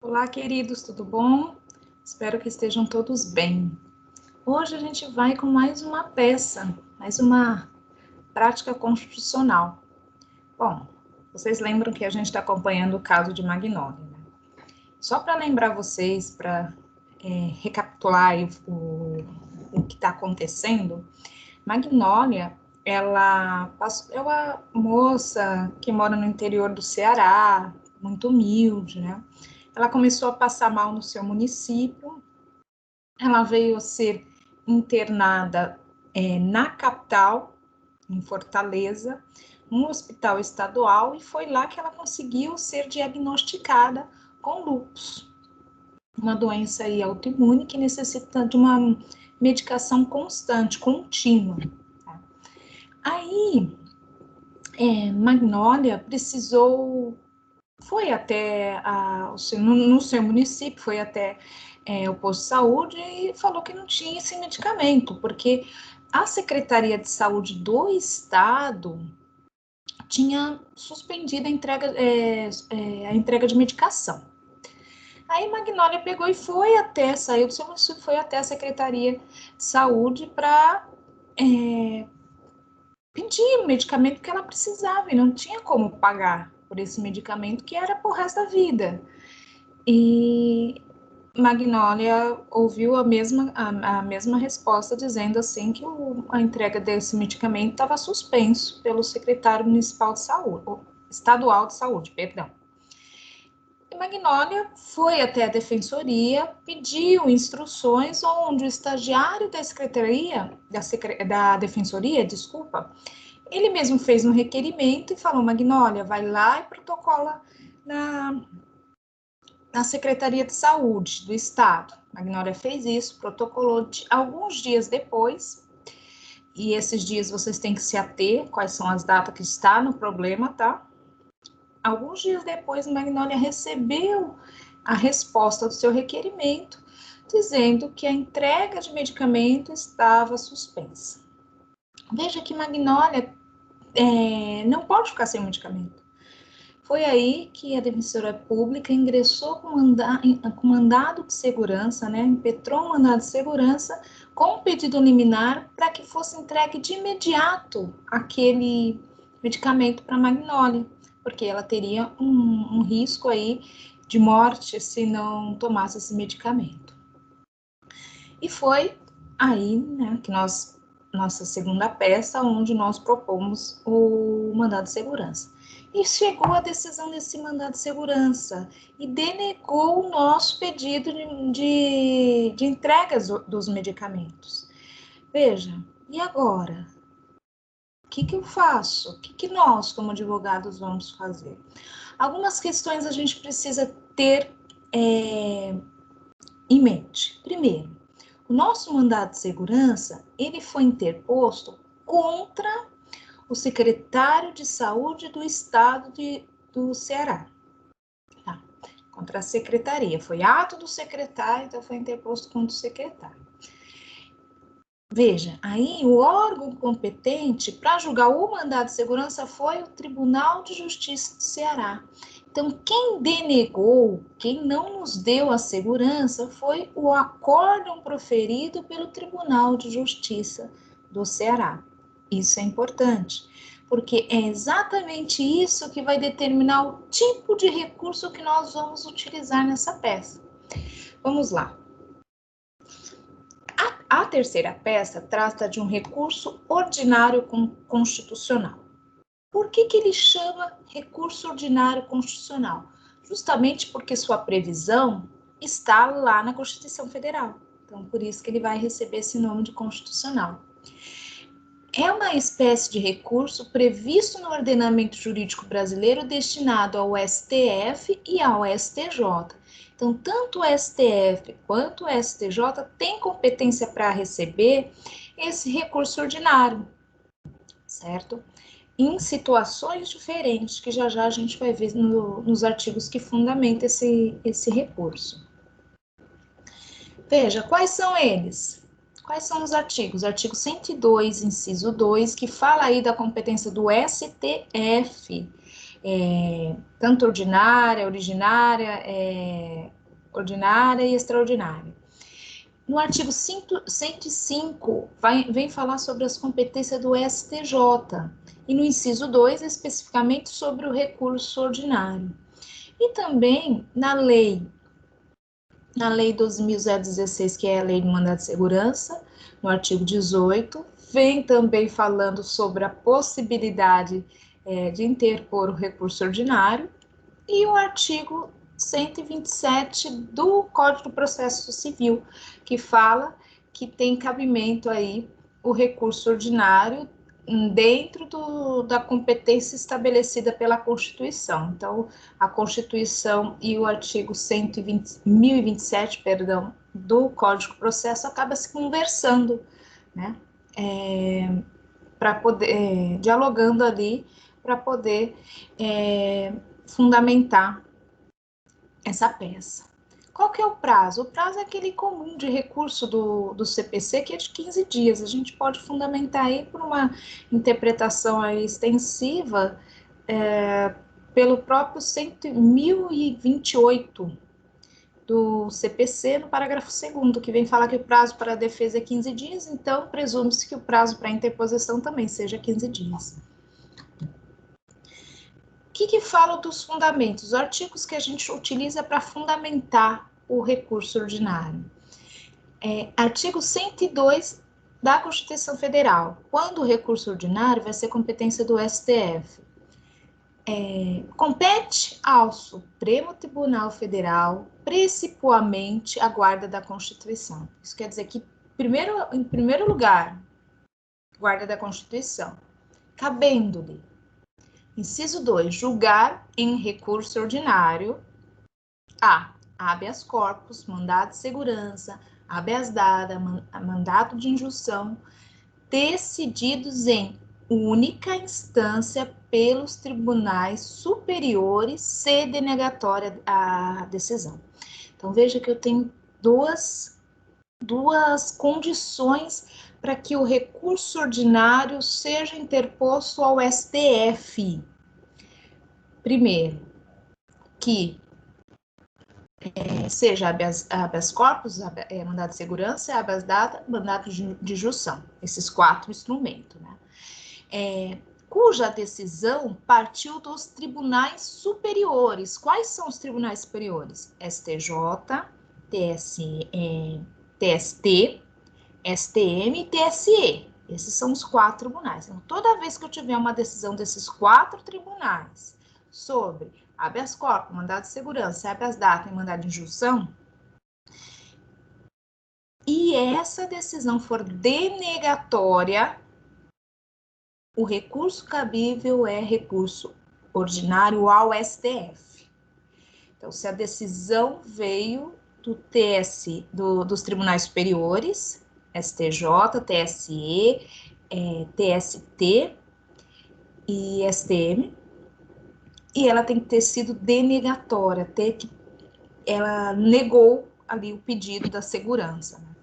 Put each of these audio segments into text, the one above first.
Olá, queridos, tudo bom? Espero que estejam todos bem. Hoje a gente vai com mais uma peça, mais uma prática constitucional. Bom, vocês lembram que a gente está acompanhando o caso de Magnólia, né? Só para lembrar vocês, para recapitular o que está acontecendo, Magnólia, ela é uma moça que mora no interior do Ceará, muito humilde, né? Ela começou a passar mal no seu município, ela veio a ser internada na capital, em Fortaleza, num hospital estadual, e foi lá que ela conseguiu ser diagnosticada com lúpus, uma doença aí autoimune que necessita de uma medicação constante, contínua. Tá? Aí, Magnólia precisou, foi até no seu município, foi até o posto de saúde e falou que não tinha esse medicamento, porque a Secretaria de Saúde do Estado tinha suspendido a entrega de medicação. Aí Magnólia pegou e saiu do seu município, foi até a Secretaria de Saúde para pedir o medicamento que ela precisava e não tinha como pagar por esse medicamento que era pro resto da vida. E Magnólia ouviu a mesma resposta, dizendo assim que a entrega desse medicamento estava suspenso pelo secretário municipal de saúde, estadual de saúde, perdão. E Magnólia foi até a defensoria, pediu instruções onde o estagiário da secretaria, da defensoria, desculpa, ele mesmo fez um requerimento e falou: Magnólia, vai lá e protocola na Secretaria de Saúde do Estado. Magnólia fez isso, protocolou alguns dias depois, e esses dias vocês têm que se ater, quais são as datas que está no problema, tá? Alguns dias depois, Magnólia recebeu a resposta do seu requerimento, dizendo que a entrega de medicamento estava suspensa. Veja que Magnólia não pode ficar sem medicamento. Foi aí que a Defensoria Pública ingressou com mandado de segurança, né, impetrou um mandado de segurança com pedido liminar para que fosse entregue de imediato aquele medicamento para Magnólia, porque ela teria um risco aí de morte se não tomasse esse medicamento. E foi aí, né, que nossa segunda peça, onde nós propomos o mandado de segurança. E chegou a decisão desse mandado de segurança e denegou o nosso pedido de entrega dos medicamentos. Veja, e agora? O que eu faço? O que nós, como advogados, vamos fazer? Algumas questões a gente precisa ter em mente. Primeiro, o nosso mandado de segurança, ele foi interposto contra o secretário de saúde do estado do Ceará, tá? Contra a secretaria, foi ato do secretário, então foi interposto contra o secretário. Veja, aí o órgão competente para julgar o mandado de segurança foi o Tribunal de Justiça do Ceará. Então, quem denegou, quem não nos deu a segurança foi o acórdão proferido pelo Tribunal de Justiça do Ceará. Isso é importante, porque é exatamente isso que vai determinar o tipo de recurso que nós vamos utilizar nessa peça. Vamos lá. A terceira peça trata de um recurso ordinário constitucional. Por que ele chama recurso ordinário constitucional? Justamente porque sua previsão está lá na Constituição Federal. Então, por isso que ele vai receber esse nome de constitucional. É uma espécie de recurso previsto no ordenamento jurídico brasileiro destinado ao STF e ao STJ. Então, tanto o STF quanto o STJ têm competência para receber esse recurso ordinário, certo? Em situações diferentes, que já a gente vai ver nos artigos que fundamentam esse recurso. Veja, quais são eles? Quais são os artigos? O artigo 102, inciso 2, que fala aí da competência do STF, tanto ordinária, originária, ordinária e extraordinária. No artigo 105, vem falar sobre as competências do STJ, e no inciso 2, especificamente sobre o recurso ordinário. E também na lei 12.016, que é a lei do mandado de segurança, no artigo 18, vem também falando sobre a possibilidade de interpor o recurso ordinário, e o artigo 127 do Código do Processo Civil, que fala que tem cabimento aí o recurso ordinário dentro da competência estabelecida pela Constituição. Então, a Constituição e o artigo 1027, do Código do Processo acaba se conversando, né? Para poder, dialogando ali, para poder fundamentar essa peça. Qual que é o prazo? O prazo é aquele comum de recurso do CPC, que é de 15 dias. A gente pode fundamentar aí por uma interpretação aí extensiva pelo próprio 1028 do CPC, no parágrafo 2º, que vem falar que o prazo para a defesa é 15 dias, então presume-se que o prazo para a interposição também seja 15 dias. O que fala dos fundamentos? Os artigos que a gente utiliza para fundamentar o recurso ordinário. Artigo 102 da Constituição Federal. Quando o recurso ordinário vai ser competência do STF. Compete ao Supremo Tribunal Federal, principalmente a guarda da Constituição. Isso quer dizer que, em primeiro lugar, guarda da Constituição, cabendo-lhe. Inciso 2, julgar em recurso ordinário habeas corpus, mandado de segurança, habeas data, mandato de injunção, decididos em única instância pelos tribunais superiores, se denegatória a decisão. Então, veja que eu tenho duas condições para que o recurso ordinário seja interposto ao STF. Primeiro, que seja habeas corpus, mandado de segurança, habeas data, mandato de junção, esses 4 instrumentos, né? Cuja decisão partiu dos tribunais superiores. Quais são os tribunais superiores? STJ, TST, STM e TSE. Esses são os 4 tribunais. Então, toda vez que eu tiver uma decisão desses 4 tribunais sobre habeas corpus, mandado de segurança, habeas data e mandado de injunção, e essa decisão for denegatória, o recurso cabível é recurso ordinário ao STF. Então, se a decisão veio dos tribunais superiores, STJ, TSE, TST e STM, e ela tem que ter sido denegatória, ela negou ali o pedido da segurança. Né?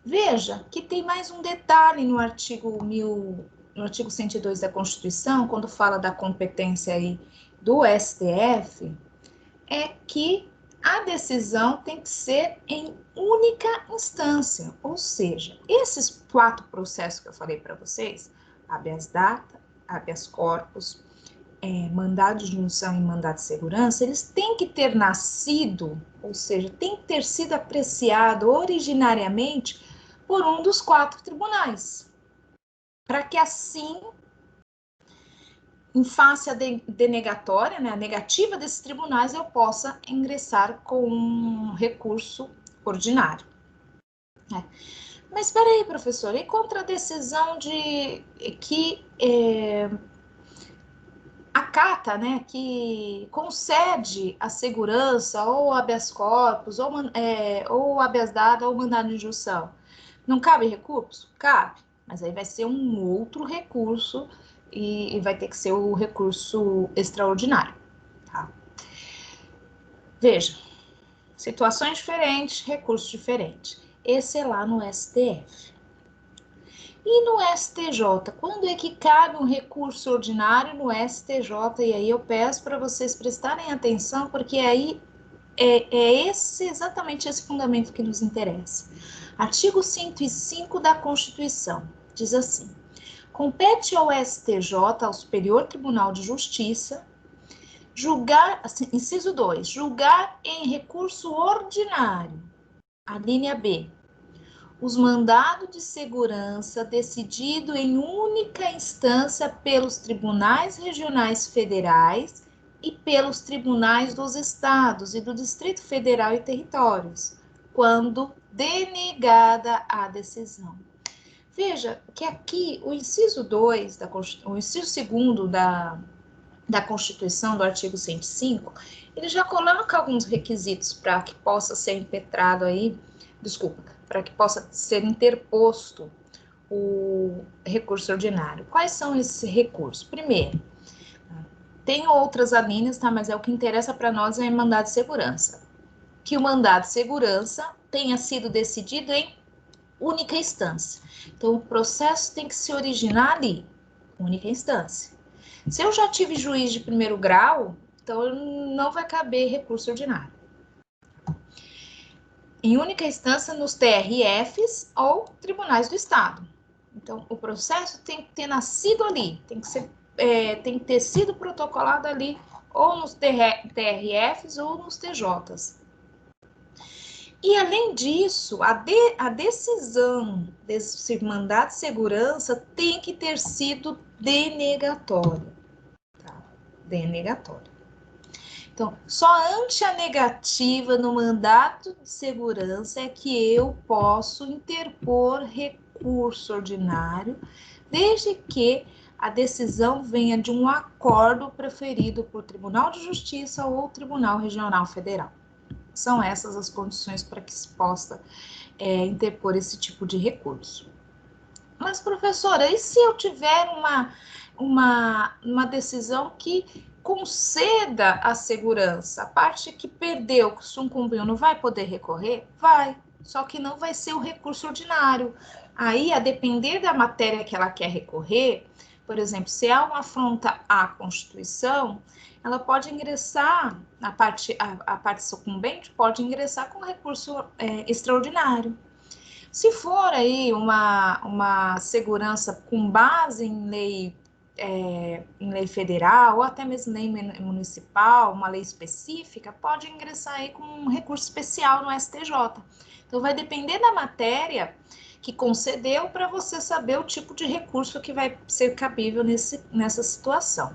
Veja que tem mais um detalhe no artigo 102 da Constituição, quando fala da competência aí do STF, é que a decisão tem que ser em única instância, ou seja, esses 4 processos que eu falei para vocês, habeas data, habeas corpus, mandado de injunção e mandado de segurança, eles têm que ter nascido, ou seja, tem que ter sido apreciado originariamente por um dos 4 tribunais, para que assim, em face a denegatória, né, a negativa desses tribunais, eu possa ingressar com um recurso ordinário. Mas espera aí, professor, e contra a decisão que acata, né, que concede a segurança ou habeas corpus, ou habeas data, ou mandado de injunção? Não cabe recurso? Cabe, mas aí vai ser um outro recurso e vai ter que ser o recurso extraordinário, tá? Veja, situações diferentes, recursos diferentes. Esse é lá no STF. E no STJ, quando é que cabe um recurso ordinário no STJ? E aí eu peço para vocês prestarem atenção, porque aí exatamente esse fundamento que nos interessa. Artigo 105 da Constituição diz assim: compete ao STJ, ao Superior Tribunal de Justiça, julgar, assim, inciso 2, julgar em recurso ordinário, a linha B, os mandados de segurança decidido em única instância pelos tribunais regionais federais e pelos tribunais dos estados e do Distrito Federal e territórios, quando denegada a decisão. Veja que aqui o inciso 2, o inciso 2 da Constituição, do artigo 105, ele já coloca alguns requisitos para que possa ser impetrado aí, para que possa ser interposto o recurso ordinário. Quais são esses recursos? Primeiro, tem outras alíneas, tá? Mas é o que interessa para nós é mandado de segurança. Que o mandado de segurança tenha sido decidido em única instância. Então, o processo tem que se originar ali, única instância. Se eu já tive juiz de primeiro grau, então não vai caber recurso ordinário. Em única instância nos TRFs ou tribunais do Estado. Então, o processo tem que ter nascido ali, tem que ter sido protocolado ali, ou nos TRFs ou nos TJs. E, além disso, a decisão desse mandado de segurança tem que ter sido denegatória. Tá? Denegatória. Então, só ante a negativa no mandato de segurança é que eu posso interpor recurso ordinário, desde que a decisão venha de um acordo preferido por Tribunal de Justiça ou Tribunal Regional Federal. São essas as condições para que se possa interpor esse tipo de recurso. Mas, professora, e se eu tiver uma decisão que conceda a segurança? A parte que perdeu, que sucumbiu, não vai poder recorrer? Vai, só que não vai ser o recurso ordinário. Aí, a depender da matéria que ela quer recorrer, por exemplo, se há uma afronta à Constituição, ela pode ingressar, a parte sucumbente pode ingressar com recurso extraordinário. Se for aí uma segurança com base em lei federal, ou até mesmo lei municipal, uma lei específica, pode ingressar aí com um recurso especial no STJ. Então, vai depender da matéria que concedeu para você saber o tipo de recurso que vai ser cabível nessa situação.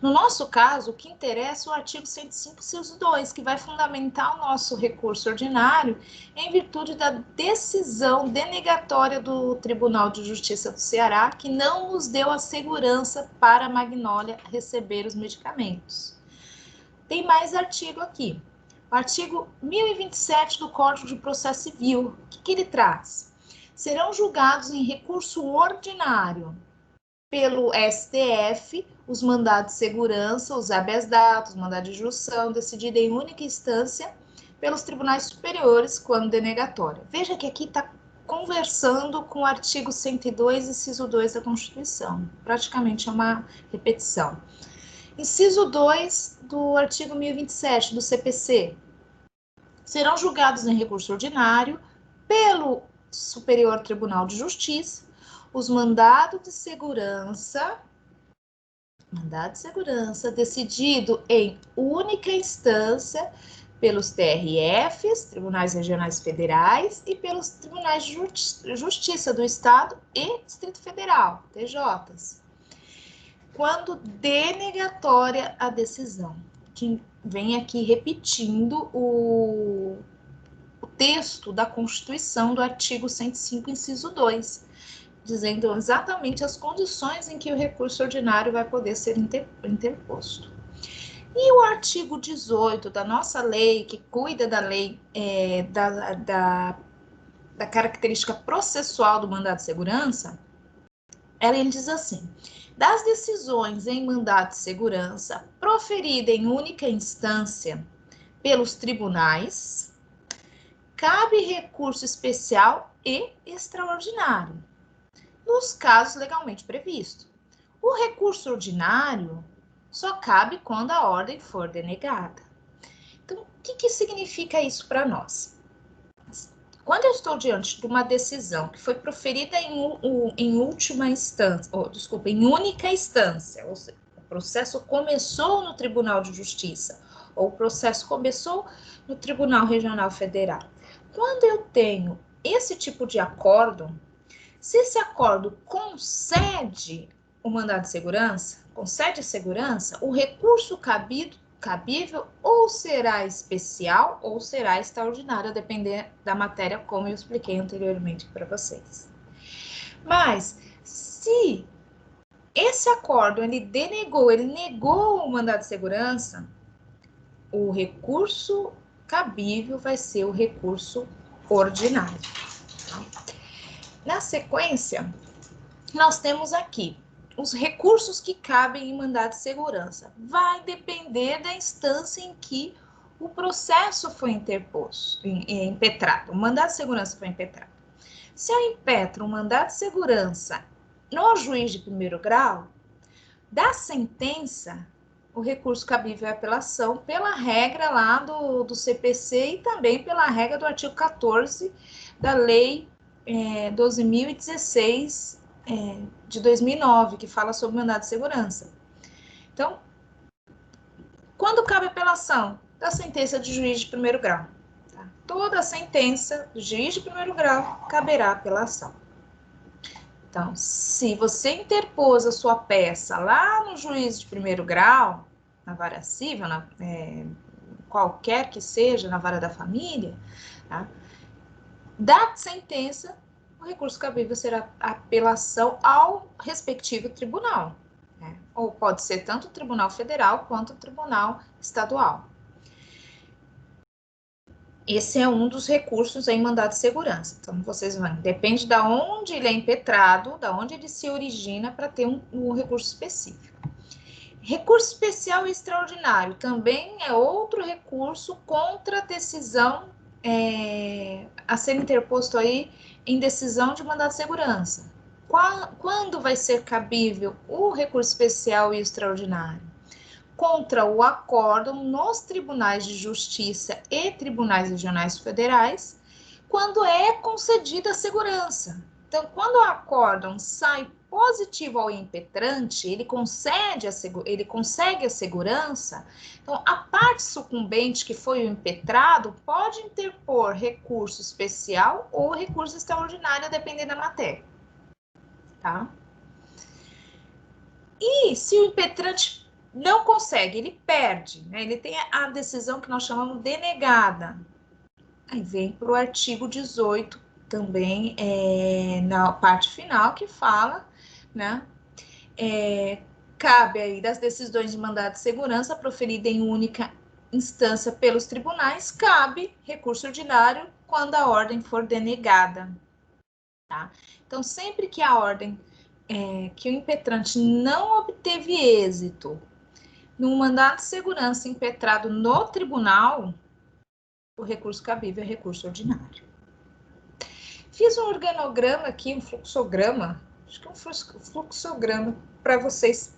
No nosso caso, o que interessa é o artigo 105, inciso 2, que vai fundamentar o nosso recurso ordinário em virtude da decisão denegatória do Tribunal de Justiça do Ceará, que não nos deu a segurança para a Magnólia receber os medicamentos. Tem mais artigo aqui. O artigo 1027 do Código de Processo Civil, o que ele traz? Serão julgados em recurso ordinário pelo STF, os mandados de segurança, os habeas dados, mandado de injunção, decidido em única instância pelos tribunais superiores, quando denegatória. Veja que aqui está conversando com o artigo 102, inciso 2 da Constituição. Praticamente é uma repetição. Inciso 2 do artigo 1027 do CPC. Serão julgados em recurso ordinário pelo Superior Tribunal de Justiça os mandados de segurança decidido em única instância pelos TRFs, Tribunais Regionais Federais, e pelos Tribunais de Justiça do Estado e Distrito Federal, TJs, quando denegatória a decisão. Que vem aqui repetindo o texto da Constituição do artigo 105, inciso 2, dizendo exatamente as condições em que o recurso ordinário vai poder ser interposto. E o artigo 18 da nossa lei, que cuida da lei da característica processual do mandado de segurança, ele diz assim: das decisões em mandado de segurança proferida em única instância pelos tribunais, cabe recurso especial e extraordinário, nos casos legalmente previstos. O recurso ordinário só cabe quando a ordem for denegada. Então, o que significa isso para nós? Quando eu estou diante de uma decisão que foi proferida em última instância, em única instância, ou seja, o processo começou no Tribunal de Justiça, ou o processo começou no Tribunal Regional Federal. Quando eu tenho esse tipo de acordo, se esse acordo concede o mandado de segurança, concede segurança, o recurso cabível ou será especial ou será extraordinário, a depender da matéria, como eu expliquei anteriormente para vocês. Mas, se esse acordo ele negou o mandado de segurança, o recurso cabível vai ser o recurso ordinário. Tá? Na sequência, nós temos aqui os recursos que cabem em mandado de segurança. Vai depender da instância em que o processo foi impetrado, o mandado de segurança foi impetrado. Se eu impetro um mandado de segurança no juiz de primeiro grau, da sentença, o recurso cabível é apelação pela regra lá do CPC e também pela regra do artigo 14 da Lei 12.016 de 2009, que fala sobre mandado de segurança. Então, quando cabe apelação? Da sentença de juiz de primeiro grau. Tá? Toda sentença do juiz de primeiro grau caberá apelação. Então, se você interpôs a sua peça lá no juiz de primeiro grau, na vara civil, qualquer que seja, na vara da família, tá? Da sentença, o recurso cabível será apelação ao respectivo tribunal. Né? Ou pode ser tanto o Tribunal Federal quanto o Tribunal Estadual. Esse é um dos recursos em mandado de segurança. Então, vocês vão, depende de onde ele é impetrado, de onde ele se origina para ter um recurso específico. Recurso especial e extraordinário também é outro recurso contra a decisão a ser interposto aí em decisão de mandado de segurança. Quando vai ser cabível o recurso especial e extraordinário? Contra o acórdão nos tribunais de justiça e tribunais regionais federais, quando é concedida a segurança. Então, quando o acórdão sai positivo ao impetrante, ele consegue a segurança, então a parte sucumbente que foi o impetrado pode interpor recurso especial ou recurso extraordinário, dependendo da matéria. Tá? E se o impetrante não consegue, ele perde, né? Ele tem a decisão que nós chamamos denegada. Aí vem para o artigo 18, também na parte final, que fala, né? Cabe aí das decisões de mandado de segurança proferida em única instância pelos tribunais, cabe recurso ordinário quando a ordem for denegada. Tá? Então, sempre que a ordem, que o impetrante não obteve êxito no mandado de segurança impetrado no tribunal, o recurso cabível é recurso ordinário. Fiz um organograma aqui, um fluxograma, acho que é um fluxograma para vocês,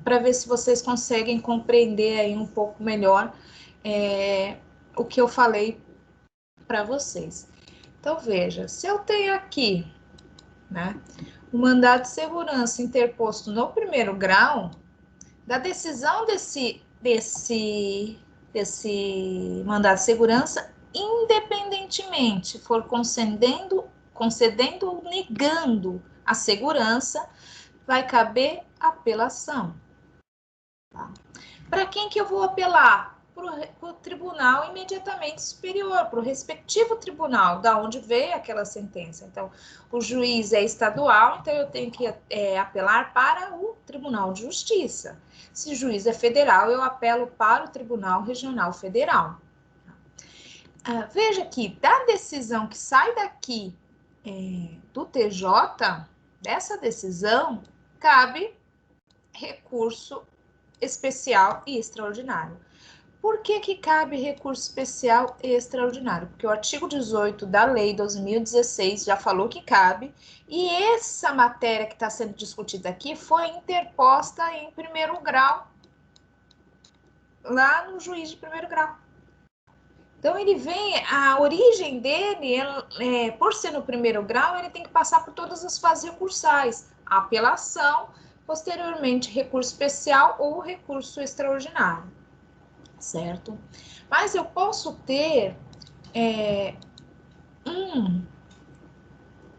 para ver se vocês conseguem compreender aí um pouco melhor o que eu falei para vocês. Então, veja, se eu tenho aqui, né, o mandado de segurança interposto no primeiro grau, da decisão desse mandado de segurança, independentemente for concedendo ou negando a segurança, vai caber apelação. Tá? Para quem que eu vou apelar? Para o tribunal imediatamente superior, para o respectivo tribunal, da onde veio aquela sentença. Então, o juiz é estadual, então eu tenho que apelar para o Tribunal de Justiça. Se o juiz é federal, eu apelo para o Tribunal Regional Federal. Veja que da decisão que sai daqui do TJ, dessa decisão, cabe recurso especial e extraordinário. Por que cabe recurso especial e extraordinário? Porque o artigo 18 da Lei 12.016 já falou que cabe, e essa matéria que está sendo discutida aqui foi interposta em primeiro grau, lá no juiz de primeiro grau. Então, ele vem, a origem dele, por ser no primeiro grau, ele tem que passar por todas as fases recursais. Apelação, posteriormente recurso especial ou recurso extraordinário, certo? Mas eu posso ter um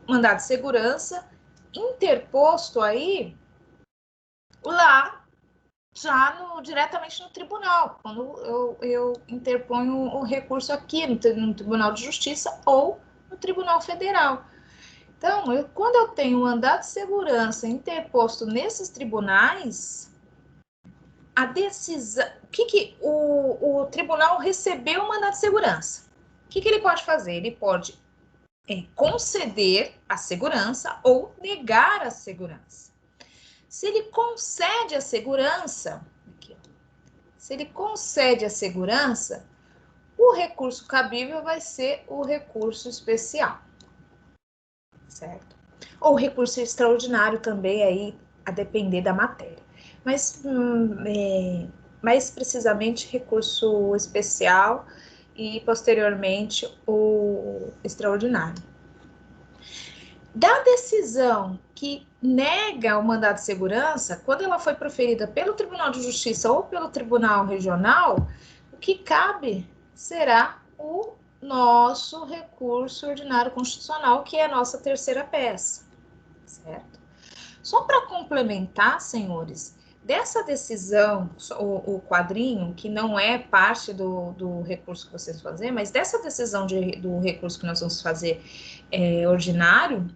mandado de segurança interposto aí, lá, já diretamente no tribunal, quando eu interponho o recurso aqui no Tribunal de Justiça ou no Tribunal Federal. Então, quando eu tenho um mandado de segurança interposto nesses tribunais, a decisão, o tribunal recebeu o mandado de segurança. O que ele pode fazer? Ele pode conceder a segurança ou negar a segurança. Se ele concede a segurança, o recurso cabível vai ser o recurso especial, certo? Ou recurso extraordinário também, aí a depender da matéria. Mas, mais precisamente, recurso especial e, posteriormente, o extraordinário. Da decisão que nega o mandado de segurança, quando ela foi proferida pelo Tribunal de Justiça ou pelo Tribunal Regional, o que cabe será o nosso recurso ordinário constitucional, que é a nossa terceira peça, certo? Só para complementar, senhores, dessa decisão, o quadrinho, que não é parte do recurso que vocês vão fazer, mas dessa decisão do recurso que nós vamos fazer ordinário,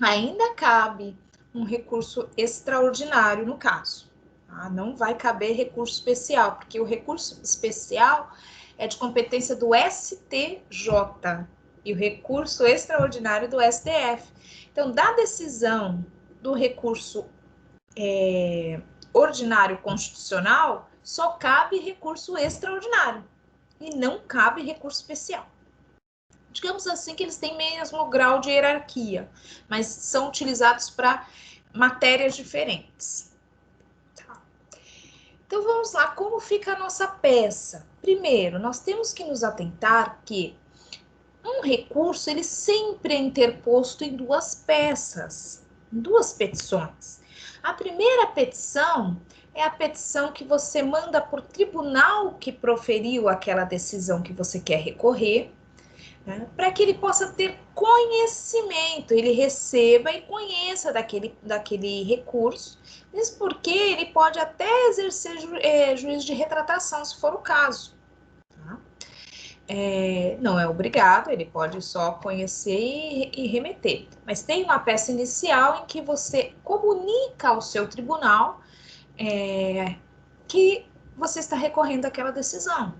ainda cabe um recurso extraordinário no caso. Tá? Não vai caber recurso especial, porque o recurso especial é de competência do STJ e o recurso extraordinário do STF. Então, da decisão do recurso ordinário constitucional, só cabe recurso extraordinário e não cabe recurso especial. Digamos assim que eles têm mesmo grau de hierarquia, mas são utilizados para matérias diferentes. Tá. Então, vamos lá, como fica a nossa peça? Primeiro, nós temos que nos atentar que um recurso, ele sempre é interposto em duas peças, em duas petições. A primeira petição é a petição que você manda para o tribunal que proferiu aquela decisão que você quer recorrer, né, para que ele possa ter conhecimento, ele receba e conheça daquele recurso, mesmo porque ele pode até exercer juízo de retratação, se for o caso. Tá? Não é obrigado, ele pode só conhecer e remeter. Mas tem uma peça inicial em que você comunica ao seu tribunal que você está recorrendo àquela decisão.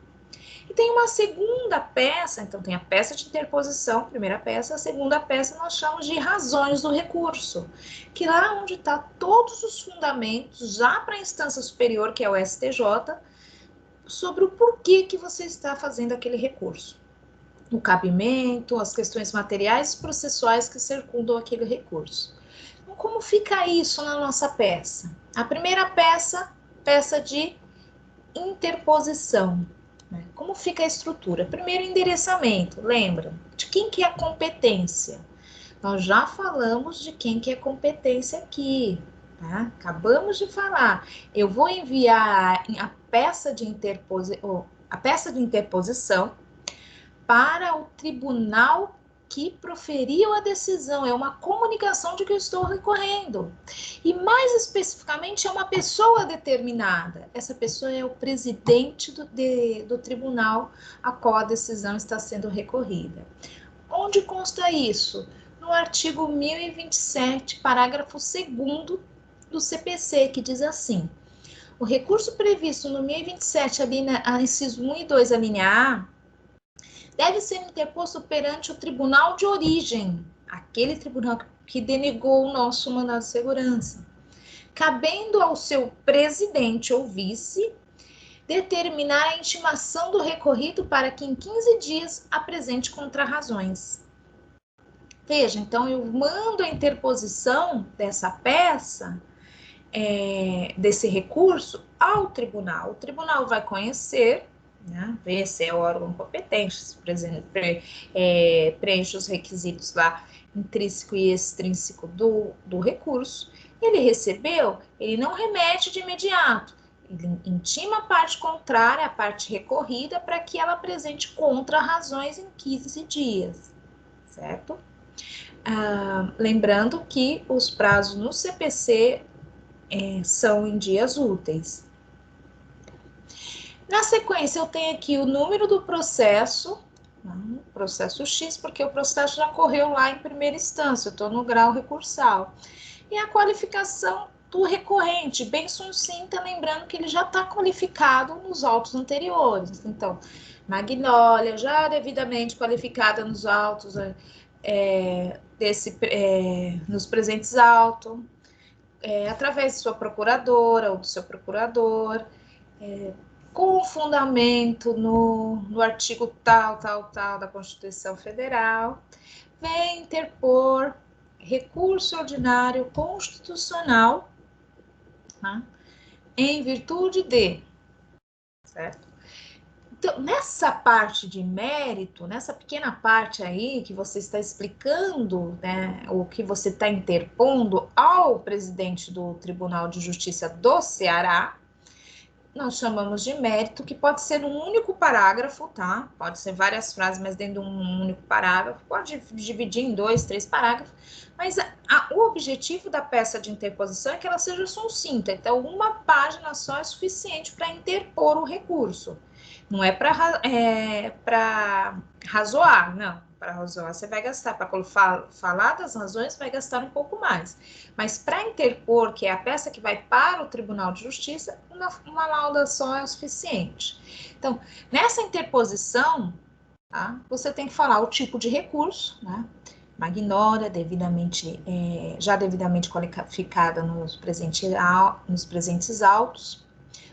E tem uma segunda peça, então tem a peça de interposição, primeira peça, a segunda peça nós chamamos de razões do recurso, que lá onde está todos os fundamentos, já para a instância superior, que é o STJ, sobre o porquê que você está fazendo aquele recurso. O cabimento, as questões materiais e processuais que circundam aquele recurso. Então, como fica isso na nossa peça? A primeira peça, peça de interposição. Como fica a estrutura? Primeiro, endereçamento. Lembra? De quem que é a competência? Nós já falamos de quem que é competência aqui. Tá? Acabamos de falar. Eu vou enviar a peça de interposição para o tribunal que proferiu a decisão. É uma comunicação de que eu estou recorrendo. E mais especificamente é uma pessoa determinada. Essa pessoa é o presidente do tribunal a qual a decisão está sendo recorrida. Onde consta isso? No artigo 1027, parágrafo 2º do CPC, que diz assim: o recurso previsto no 1027, inciso 1 e 2, a linha A, deve ser interposto perante o tribunal de origem, aquele tribunal que denegou o nosso mandado de segurança, cabendo ao seu presidente ou vice determinar a intimação do recorrido para que em 15 dias apresente contrarrazões. Veja, então eu mando a interposição dessa peça, desse recurso, ao tribunal. O tribunal vai conhecer, né? Ver se é o órgão competente, se, por exemplo, preenche os requisitos lá intrínseco e extrínseco do recurso. Ele recebeu, ele não remete de imediato, ele intima a parte contrária, a parte recorrida, para que ela apresente contra-razões em 15 dias, certo? Lembrando que os prazos no CPC são em dias úteis. Na sequência, eu tenho aqui o número do processo, processo X, porque o processo já correu lá em primeira instância, eu estou no grau recursal. E a qualificação do recorrente, bem sucinta, lembrando que ele já está qualificado nos autos anteriores. Então, Magnólia, já devidamente qualificada nos autos, nos presentes autos, através de sua procuradora ou do seu procurador, com fundamento no artigo tal da Constituição Federal, vem interpor recurso ordinário constitucional, tá? Em virtude de, certo? Então, nessa parte de mérito, nessa pequena parte aí que você está explicando, né, o que você está interpondo ao presidente do Tribunal de Justiça do Ceará, nós chamamos de mérito, que pode ser um único parágrafo, tá? Pode ser várias frases, mas dentro de um único parágrafo, pode dividir em 2, 3 parágrafos, mas o objetivo da peça de interposição é que ela seja sucinta, então uma página só é suficiente para interpor o recurso. Não é para razoar, não. Para razoar você vai gastar, para falar das razões vai gastar um pouco mais. Mas para interpor, que é a peça que vai para o Tribunal de Justiça, uma lauda só é o suficiente. Então, nessa interposição, tá, você tem que falar o tipo de recurso, né? Magnólia, já devidamente qualificada nos presentes autos,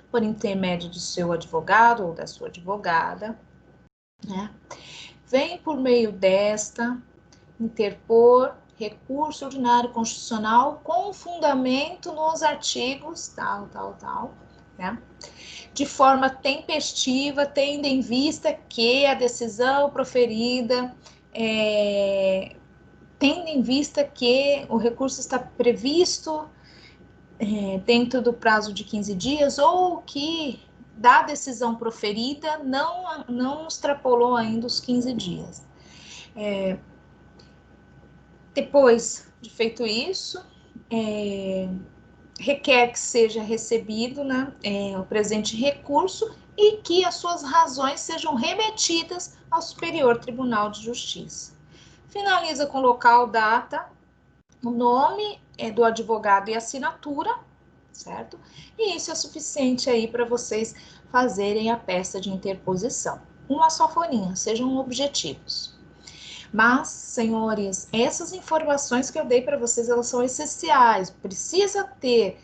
por intermédio do seu advogado ou da sua advogada, né? Vem por meio desta interpor recurso ordinário constitucional com fundamento nos artigos tal, né? De forma tempestiva, tendo em vista que a decisão proferida, tendo em vista que o recurso está previsto dentro do prazo de 15 dias ou que da decisão proferida não extrapolou ainda os 15 dias. Depois de feito isso, requer que seja recebido, né, o presente recurso e que as suas razões sejam remetidas ao Superior Tribunal de Justiça. Finaliza com local, data, o nome do advogado e assinatura, certo? E isso é suficiente aí para vocês fazerem a peça de interposição. Uma só folhinha, sejam objetivos. Mas, senhores, essas informações que eu dei para vocês, elas são essenciais. Precisa ter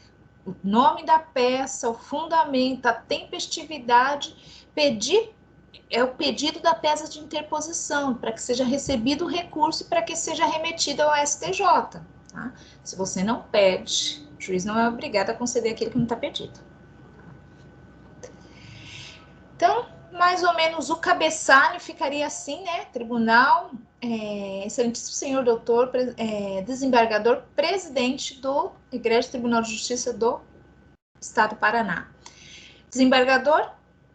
o nome da peça, o fundamento, a tempestividade, o pedido da peça de interposição, para que seja recebido o recurso e para que seja remetido ao STJ. Tá? Se você não pede, o juiz não é obrigado a conceder aquilo que não está pedido. Então, mais ou menos o cabeçalho ficaria assim, né? Tribunal, excelentíssimo senhor doutor, desembargador, presidente do Egresso Tribunal de Justiça do Estado do Paraná. Desembargador,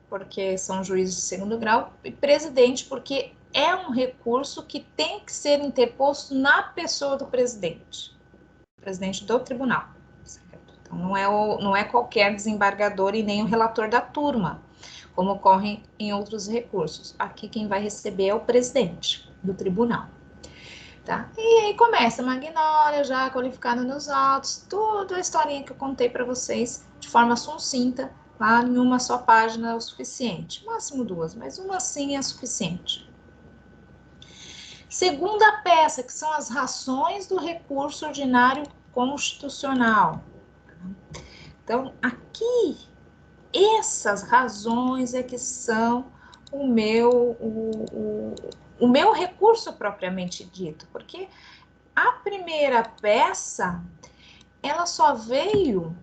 porque são juízes de segundo grau, e presidente, porque é um recurso que tem que ser interposto na pessoa do presidente do tribunal. Certo? Então, não é qualquer desembargador e nem o relator da turma, como ocorre em outros recursos. Aqui quem vai receber é o presidente do tribunal. Tá? E aí começa a Magnólia, já qualificada nos autos, toda a historinha que eu contei para vocês, de forma sucinta, lá em uma só página é o suficiente. Máximo 2, mas uma sim é suficiente. Segunda peça, que são as rações do recurso ordinário constitucional. Então, aqui, essas razões é que são o meu recurso propriamente dito, porque a primeira peça, ela só veio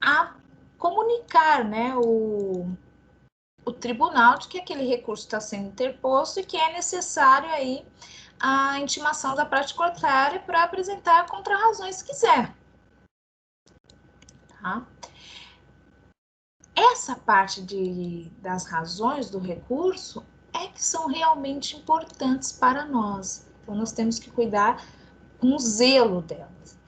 a comunicar, né, o tribunal de que aquele recurso está sendo interposto e que é necessário aí a intimação da parte contrária para apresentar contra-razões se quiser. Tá? Essa parte das razões do recurso é que são realmente importantes para nós. Então, nós temos que cuidar com zelo delas.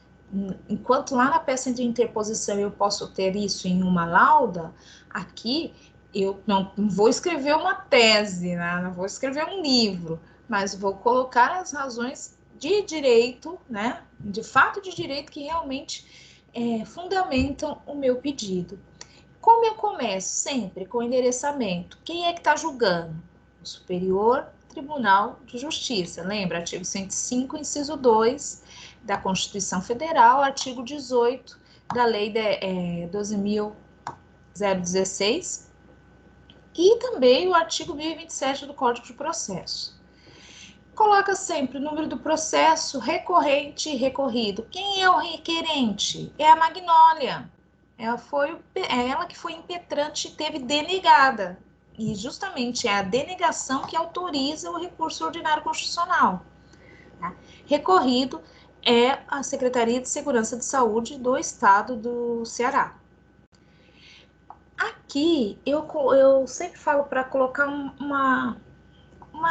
Enquanto lá na peça de interposição eu posso ter isso em uma lauda, aqui eu não vou escrever uma tese, né? Não vou escrever um livro, mas vou colocar as razões de direito, né? De fato de direito que realmente fundamentam o meu pedido. Como eu começo? Sempre com endereçamento. Quem é que está julgando? O Superior Tribunal de Justiça. Lembra? Artigo 105, inciso 2 da Constituição Federal, artigo 18 da Lei 12.016 e também o artigo 1027 do Código de Processo. Coloca sempre o número do processo, recorrente e recorrido. Quem é o requerente? É a Magnólia. Ela que foi impetrante e teve denegada. E justamente é a denegação que autoriza o recurso ordinário constitucional. Tá? Recorrido é a Secretaria de Segurança de Saúde do Estado do Ceará. Aqui, eu sempre falo para colocar uma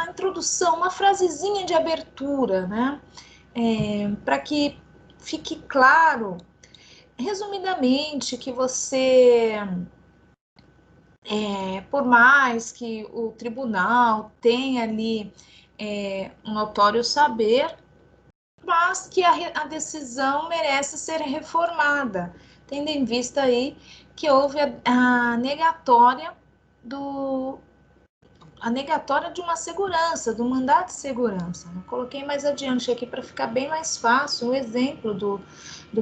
introdução, uma frasezinha de abertura, né? Para que fique claro, resumidamente, que você, por mais que o tribunal tenha ali um notório saber, mas que a decisão merece ser reformada, tendo em vista aí que houve a negatória de uma segurança, do mandato de segurança. Eu coloquei mais adiante aqui para ficar bem mais fácil um exemplo do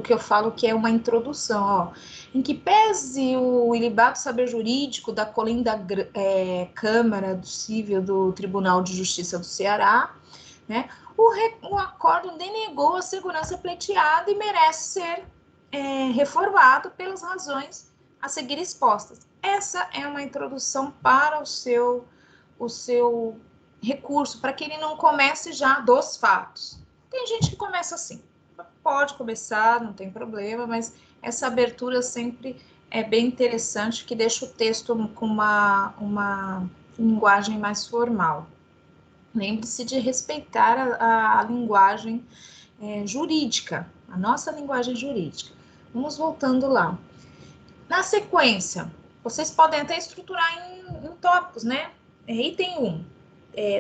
que eu falo que é uma introdução. Ó. Em que pese o ilibado saber jurídico da colinda Câmara do Cível do Tribunal de Justiça do Ceará, né, o acórdão denegou a segurança pleiteada e merece ser reformado pelas razões a seguir expostas. Essa é uma introdução para o seu recurso, para que ele não comece já dos fatos. Tem gente que começa assim, pode começar, não tem problema, mas essa abertura sempre é bem interessante, que deixa o texto com uma linguagem mais formal. Lembre-se de respeitar a linguagem jurídica, a nossa linguagem jurídica. Vamos voltando lá. Na sequência, vocês podem até estruturar em tópicos, né? Item 1,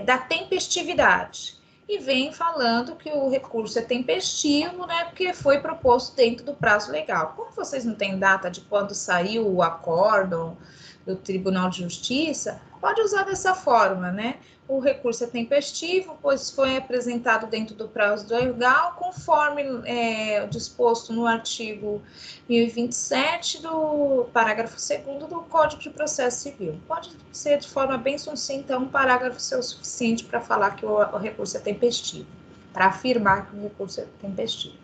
da tempestividade. E vem falando que o recurso é tempestivo, né? Porque foi proposto dentro do prazo legal. Como vocês não têm data de quando saiu o acórdão do Tribunal de Justiça, pode usar dessa forma, né? O recurso é tempestivo, pois foi apresentado dentro do prazo legal, conforme disposto no artigo 1027 do parágrafo 2º do Código de Processo Civil. Pode ser de forma bem sucinta, um parágrafo ser o suficiente para falar que o recurso é tempestivo, para afirmar que o recurso é tempestivo.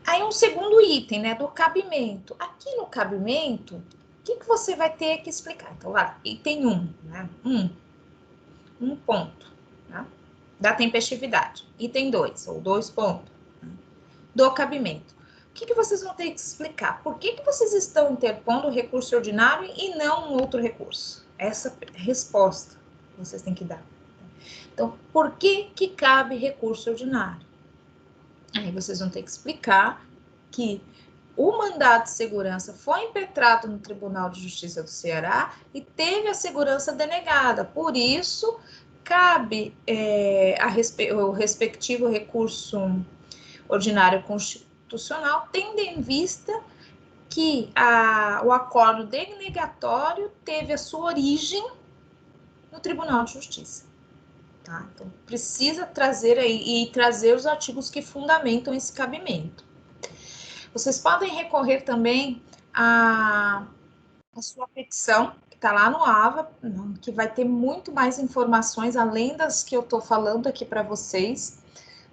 Aí um segundo item, né, do cabimento. Aqui no cabimento, o que você vai ter que explicar? Então, lá, item 1, né? Um ponto, né, da tempestividade. Item 2, ou 2 pontos, né, do cabimento. O que vocês vão ter que explicar? Por que vocês estão interpondo o recurso ordinário e não um outro recurso? Essa resposta vocês têm que dar. Então, por que cabe recurso ordinário? Aí vocês vão ter que explicar que o mandado de segurança foi impetrado no Tribunal de Justiça do Ceará e teve a segurança denegada. Por isso, cabe o respectivo recurso ordinário constitucional, tendo em vista que o acordo denegatório teve a sua origem no Tribunal de Justiça. Tá? Então, precisa trazer trazer os artigos que fundamentam esse cabimento. Vocês podem recorrer também à sua petição, que está lá no AVA, que vai ter muito mais informações, além das que eu estou falando aqui para vocês,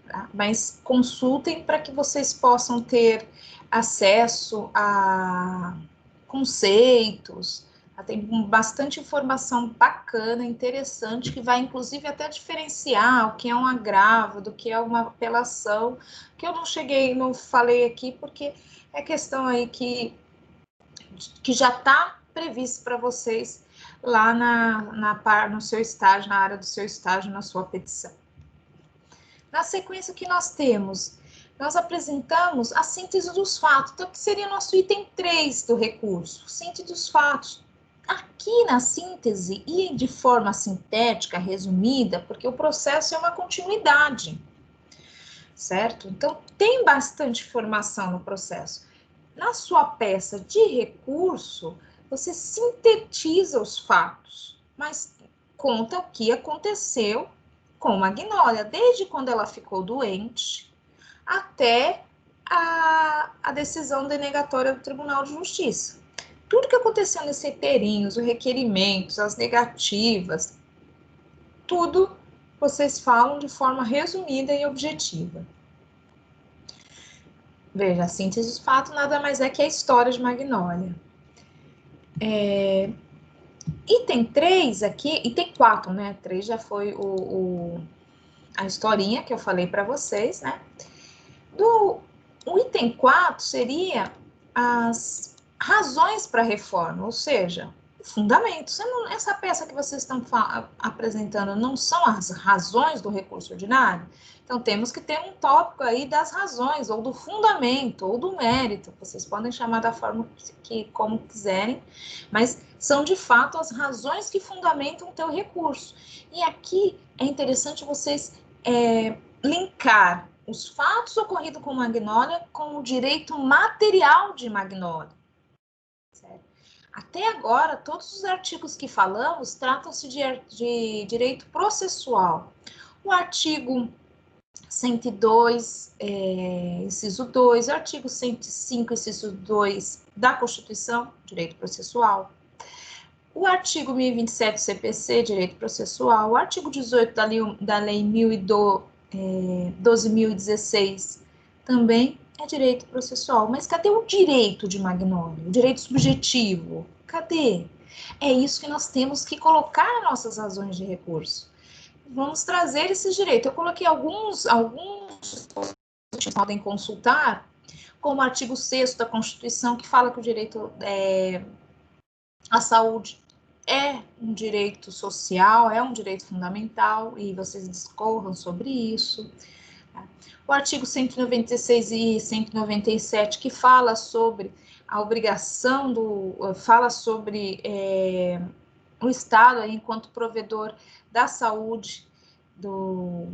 tá? Mas consultem para que vocês possam ter acesso a conceitos, Ela tem bastante informação bacana, interessante, que vai inclusive até diferenciar o que é um agravo, do que é uma apelação, que eu não falei aqui, porque é questão aí que já está previsto para vocês lá no seu estágio, na área do seu estágio, na sua petição. Na sequência que nós temos, nós apresentamos a síntese dos fatos, então, que seria o nosso item 3 do recurso, síntese dos fatos. Aqui na síntese, e de forma sintética, resumida, porque o processo é uma continuidade, certo? Então, tem bastante informação no processo. Na sua peça de recurso, você sintetiza os fatos, mas conta o que aconteceu com Magnólia, desde quando ela ficou doente até a decisão denegatória do Tribunal de Justiça. Tudo que aconteceu nesse inteirinho, os requerimentos, as negativas, tudo vocês falam de forma resumida e objetiva. Veja, a síntese dos fatos nada mais é que a história de Magnólia. Item 3 aqui, item 4, né? 3 já foi a historinha que eu falei para vocês, né? O item 4 seria as razões para a reforma, ou seja, o fundamento. Essa peça que vocês estão apresentando não são as razões do recurso ordinário? Então, temos que ter um tópico aí das razões, ou do fundamento, ou do mérito. Vocês podem chamar da forma como quiserem, mas são, de fato, as razões que fundamentam o teu recurso. E aqui é interessante vocês linkar os fatos ocorridos com Magnólia com o direito material de Magnólia. Certo? Até agora, todos os artigos que falamos tratam-se de direito processual. O artigo 102, inciso 2, o artigo 105, inciso 2 da Constituição, direito processual. O artigo 1027 do CPC, direito processual. O artigo 18 da Lei 12.016, também é direito processual. Mas cadê o direito de Magnólia? O direito subjetivo? Cadê? É isso que nós temos que colocar nas nossas razões de recurso. Vamos trazer esses direitos. Eu coloquei alguns que podem consultar, como o artigo 6º da Constituição, que fala que o direito à saúde é um direito social, é um direito fundamental, e vocês discorram sobre isso. O artigo 196 e 197, que fala sobre a obrigação fala sobre o Estado, aí, enquanto provedor da saúde do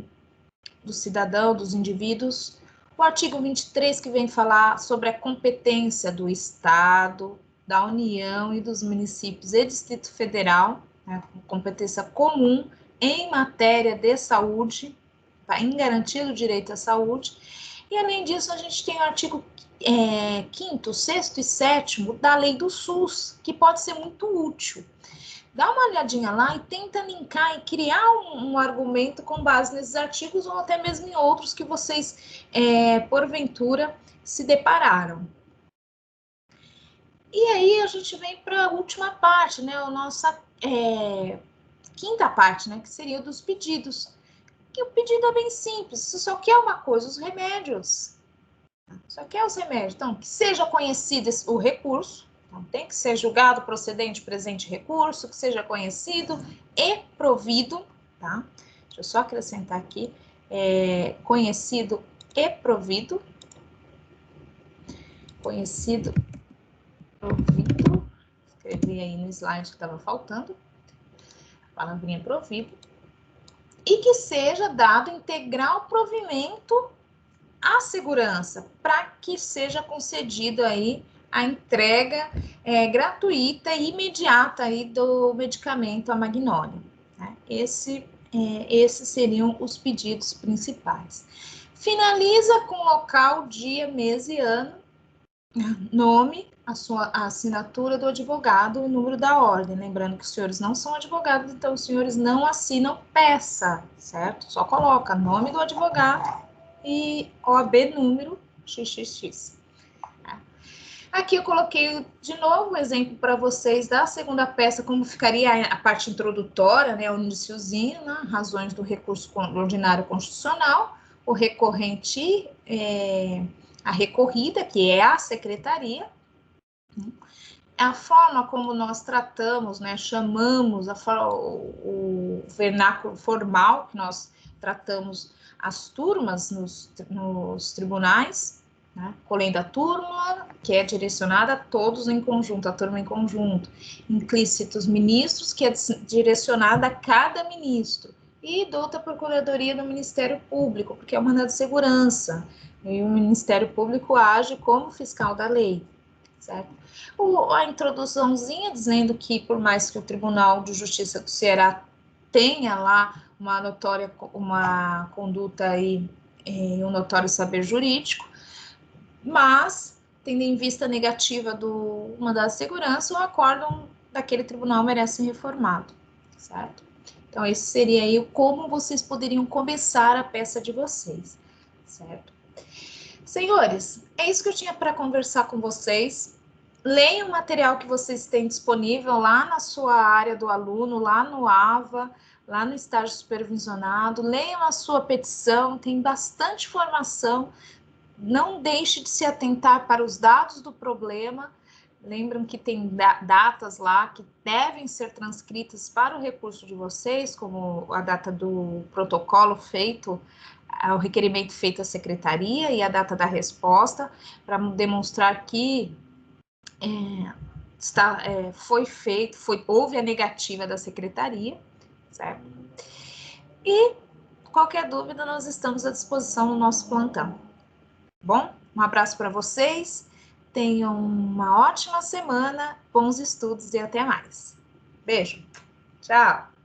cidadão, dos indivíduos. O artigo 23, que vem falar sobre a competência do Estado, da União e dos municípios e Distrito Federal, né, competência comum em matéria de saúde, em garantir o direito à saúde. E, além disso, a gente tem o artigo 5º, 6º e 7º da Lei do SUS, que pode ser muito útil. Dá uma olhadinha lá e tenta linkar e criar um argumento com base nesses artigos ou até mesmo em outros que vocês, porventura, se depararam. E aí a gente vem para a última parte, né? A nossa quinta parte, né? Que seria o dos pedidos. Que o pedido é bem simples, você só quer uma coisa, os remédios. Só quer os remédios. Então, que seja conhecido o recurso, então, tem que ser julgado procedente, presente recurso, que seja conhecido e provido, tá? Deixa eu só acrescentar aqui, conhecido e provido. Conhecido, provido. Escrevi aí no slide que estava faltando. A palavrinha provido. E que seja dado integral provimento à segurança, para que seja concedido aí a entrega gratuita e imediata aí do medicamento, a Magnólia. Né? Esses seriam os pedidos principais. Finaliza com local, dia, mês e ano, nome, a assinatura do advogado e o número da ordem. Lembrando que os senhores não são advogados, então os senhores não assinam peça, certo? Só coloca nome do advogado e OAB número XXX. Aqui eu coloquei de novo o exemplo para vocês da segunda peça, como ficaria a parte introdutória, né, o iniciozinho, né, razões do recurso ordinário constitucional, o recorrente, a recorrida, que é a secretaria, a forma como nós tratamos, né, chamamos o vernáculo formal que nós tratamos as turmas nos tribunais, né, colenda turma, que é direcionada a todos em conjunto, a turma em conjunto, implícitos ministros, que é direcionada a cada ministro, e douta procuradoria do Ministério Público, porque é o mandado de segurança, e o Ministério Público age como fiscal da lei, certo? A introduçãozinha dizendo que, por mais que o Tribunal de Justiça do Ceará tenha lá uma conduta aí, um notório saber jurídico, mas, tendo em vista a negativa do mandado de segurança, o acórdão daquele tribunal merece ser reformado, certo? Então, esse seria aí como vocês poderiam começar a peça de vocês, certo? Senhores, é isso que eu tinha para conversar com vocês. Leiam o material que vocês têm disponível lá na sua área do aluno, lá no AVA, lá no estágio supervisionado. Leiam a sua petição, tem bastante informação. Não deixe de se atentar para os dados do problema. Lembram que tem datas lá que devem ser transcritas para o recurso de vocês, como a data do protocolo feito, o requerimento feito à secretaria e a data da resposta, para demonstrar que houve a negativa da secretaria, certo? E qualquer dúvida, nós estamos à disposição no nosso plantão. Bom, um abraço para vocês, tenham uma ótima semana, bons estudos e até mais. Beijo, tchau!